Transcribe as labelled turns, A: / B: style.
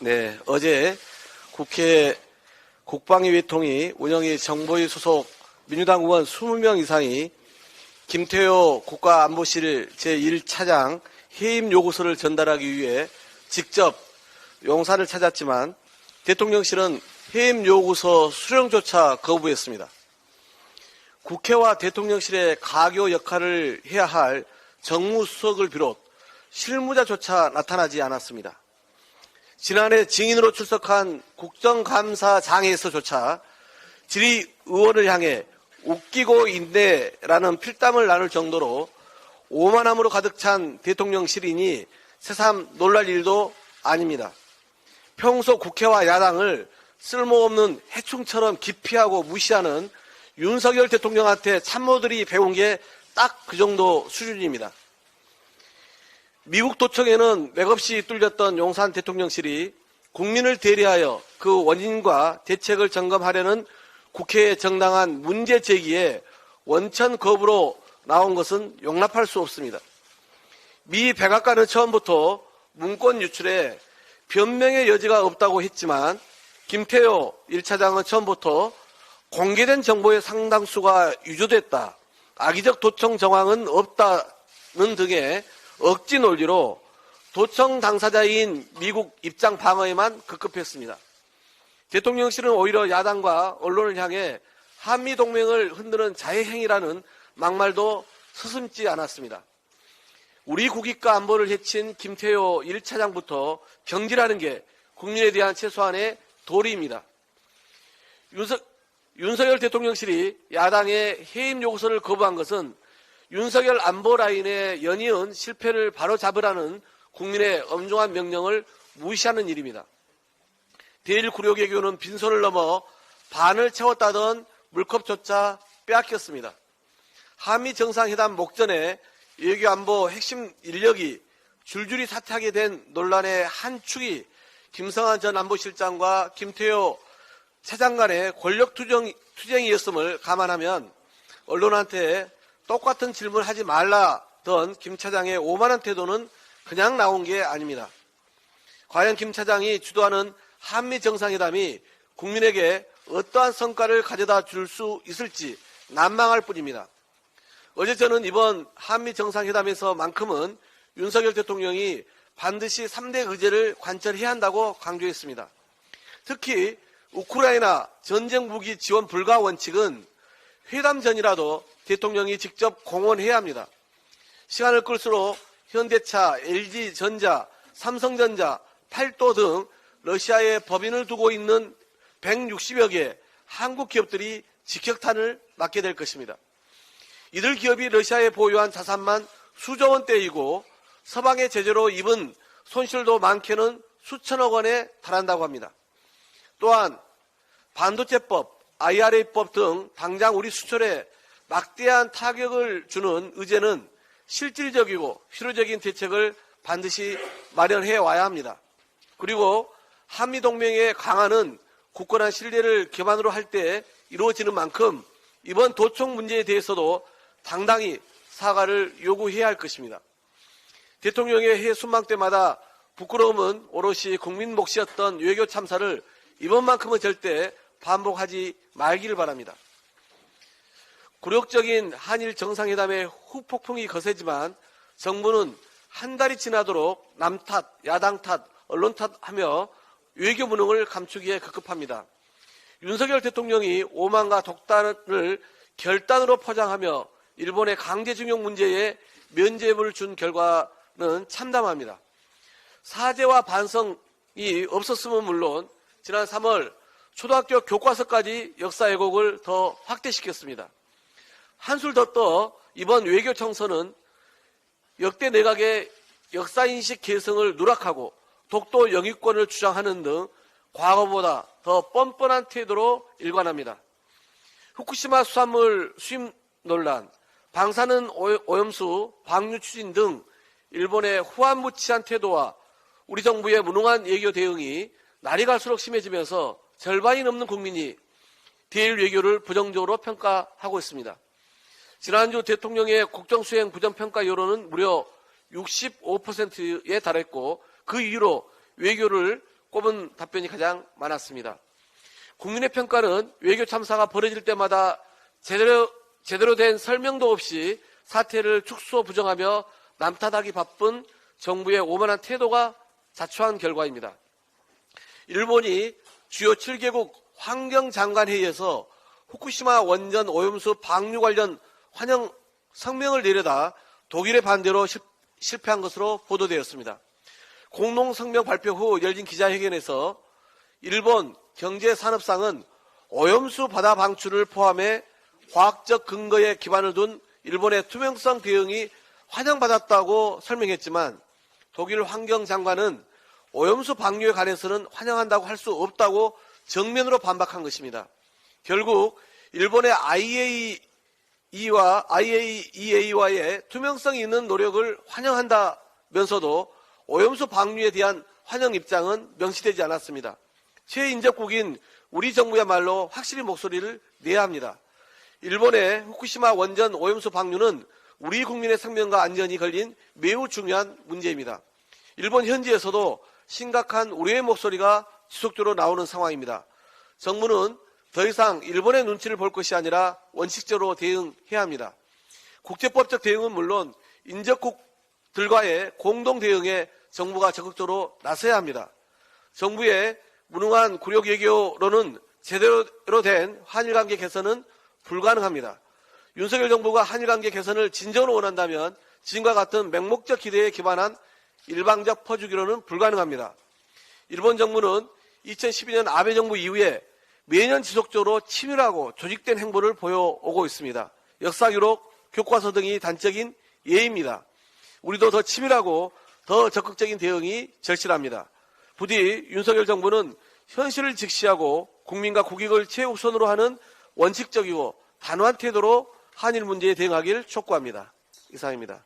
A: 네, 어제 국회 국방위 외통위 운영위 정보위 소속 민주당 의원 20명 이상이 김태효 국가안보실 제1차장 해임 요구서를 전달하기 위해 직접 용산을 찾았지만 대통령실은 해임 요구서 수령조차 거부했습니다. 국회와 대통령실의 가교 역할을 해야 할 정무수석을 비롯 실무자조차 나타나지 않았습니다. 지난해 증인으로 출석한 국정감사장에서조차 질의의원을 향해 웃기고 있네라는 필담을 나눌 정도로 오만함으로 가득 찬 대통령실이니 새삼 놀랄 일도 아닙니다. 평소 국회와 야당을 쓸모없는 해충처럼 기피하고 무시하는 윤석열 대통령한테 참모들이 배운 게 딱 그 정도 수준입니다. 미국 도청에는 맥없이 뚫렸던 용산 대통령실이 국민을 대리하여 그 원인과 대책을 점검하려는 국회의 정당한 문제 제기에 원천 거부로 나온 것은 용납할 수 없습니다. 미 백악관은 처음부터 문건 유출에 변명의 여지가 없다고 했지만 김태효 1차장은 처음부터 공개된 정보의 상당수가 유조됐다, 악의적 도청 정황은 없다는 등의 억지 논리로 도청 당사자인 미국 입장 방어에만 급급했습니다. 대통령실은 오히려 야당과 언론을 향해 한미동맹을 흔드는 자해행위라는 막말도 서슴지 않았습니다. 우리 국익과 안보를 해친 김태효 1차장부터 경질하는 게 국민에 대한 최소한의 도리입니다. 윤석열 대통령실이 야당의 해임 요구서를 거부한 것은 윤석열 안보 라인의 연이은 실패를 바로잡으라는 국민의 엄중한 명령을 무시하는 일입니다. 대일구력외교는 빈손을 넘어 반을 채웠다던 물컵조차 빼앗겼습니다. 한미 정상회담 목전에 외교안보 핵심 인력이 줄줄이 사퇴하게 된 논란의 한 축이 김성한 전 안보실장과 김태효 차장 간의 권력 투쟁이었음을 감안하면 언론한테 똑같은 질문하지 말라던 김 차장의 오만한 태도는 그냥 나온 게 아닙니다. 과연 김 차장이 주도하는 한미 정상회담이 국민에게 어떠한 성과를 가져다 줄 수 있을지 난망할 뿐입니다. 어제 저는 이번 한미 정상회담에서만큼은 윤석열 대통령이 반드시 3대 의제를 관철해야 한다고 강조했습니다. 특히 우크라이나 전쟁 무기 지원 불가 원칙은 회담 전이라도 대통령이 직접 공언해야 합니다. 시간을 끌수록 현대차, LG전자, 삼성전자, 팔도 등 러시아에 법인을 두고 있는 160여 개 한국 기업들이 직격탄을 맞게 될 것입니다. 이들 기업이 러시아에 보유한 자산만 수조 원대이고 서방의 제재로 입은 손실도 많게는 수천억 원에 달한다고 합니다. 또한 반도체법, IRA법 등 당장 우리 수출에 막대한 타격을 주는 의제는 실질적이고 실효적인 대책을 반드시 마련해 와야 합니다. 그리고 한미동맹의 강화는 굳건한 신뢰를 기반으로 할 때 이루어지는 만큼 이번 도청 문제에 대해서도 당당히 사과를 요구해야 할 것입니다. 대통령의 해외 순방 때마다 부끄러움은 오롯이 국민 몫이었던 외교 참사를 이번만큼은 절대 반복하지 말기를 바랍니다. 굴욕적인 한일 정상회담의 후폭풍이 거세지만 정부는 한 달이 지나도록 남 탓, 야당 탓, 언론 탓하며 외교 무능을 감추기에 급급합니다. 윤석열 대통령이 오만과 독단을 결단으로 포장하며 일본의 강제징용 문제에 면죄부를 준 결과는 참담합니다. 사죄와 반성이 없었으면 물론 지난 3월 초등학교 교과서까지 역사 왜곡을 더 확대시켰습니다. 한술 더 떠 이번 외교 청소는 역대 내각의 역사인식 계승을 누락하고 독도 영유권을 주장하는 등 과거보다 더 뻔뻔한 태도로 일관합니다. 후쿠시마 수산물 수입 논란, 방사능 오염수 방류 추진 등 일본의 후한무치한 태도와 우리 정부의 무능한 외교 대응이 날이 갈수록 심해지면서 절반이 넘는 국민이 대일 외교를 부정적으로 평가하고 있습니다. 지난주 대통령의 국정수행 부정평가 여론은 무려 65%에 달했고 그 이후로 외교를 꼽은 답변이 가장 많았습니다. 국민의 평가는 외교 참사가 벌어질 때마다 제대로 된 설명도 없이 사태를 축소 부정하며 남탓하기 바쁜 정부의 오만한 태도가 자초한 결과입니다. 일본이 주요 7개국 환경장관회의에서 후쿠시마 원전 오염수 방류 관련 환영 성명을 내려다 독일의 반대로 실패한 것으로 보도되었습니다. 공동 성명 발표 후 열린 기자회견에서 일본 경제산업상은 오염수 바다 방출을 포함해 과학적 근거에 기반을 둔 일본의 투명성 대응이 환영받았다고 설명했지만 독일 환경장관은 오염수 방류에 관해서는 환영한다고 할 수 없다고 정면으로 반박한 것입니다. 결국 일본의 IAEA와의 투명성이 있는 노력을 환영한다면서도 오염수 방류에 대한 환영 입장은 명시되지 않았습니다. 최인접국인 우리 정부야말로 확실히 목소리를 내야 합니다. 일본의 후쿠시마 원전 오염수 방류는 우리 국민의 생명과 안전이 걸린 매우 중요한 문제입니다. 일본 현지에서도 심각한 우려의 목소리가 지속적으로 나오는 상황입니다. 정부는 더 이상 일본의 눈치를 볼 것이 아니라 원칙적으로 대응해야 합니다. 국제법적 대응은 물론 인접국들과의 공동 대응에 정부가 적극적으로 나서야 합니다. 정부의 무능한 굴욕 외교로는 제대로 된 한일관계 개선은 불가능합니다. 윤석열 정부가 한일관계 개선을 진정으로 원한다면 지금과 같은 맹목적 기대에 기반한 일방적 퍼주기로는 불가능합니다. 일본 정부는 2012년 아베 정부 이후에 매년 지속적으로 치밀하고 조직된 행보를 보여오고 있습니다. 역사 기록, 교과서 등이 단적인 예입니다. 우리도 더 치밀하고 더 적극적인 대응이 절실합니다. 부디 윤석열 정부는 현실을 직시하고 국민과 국익을 최우선으로 하는 원칙적이고 단호한 태도로 한일 문제에 대응하길 촉구합니다. 이상입니다.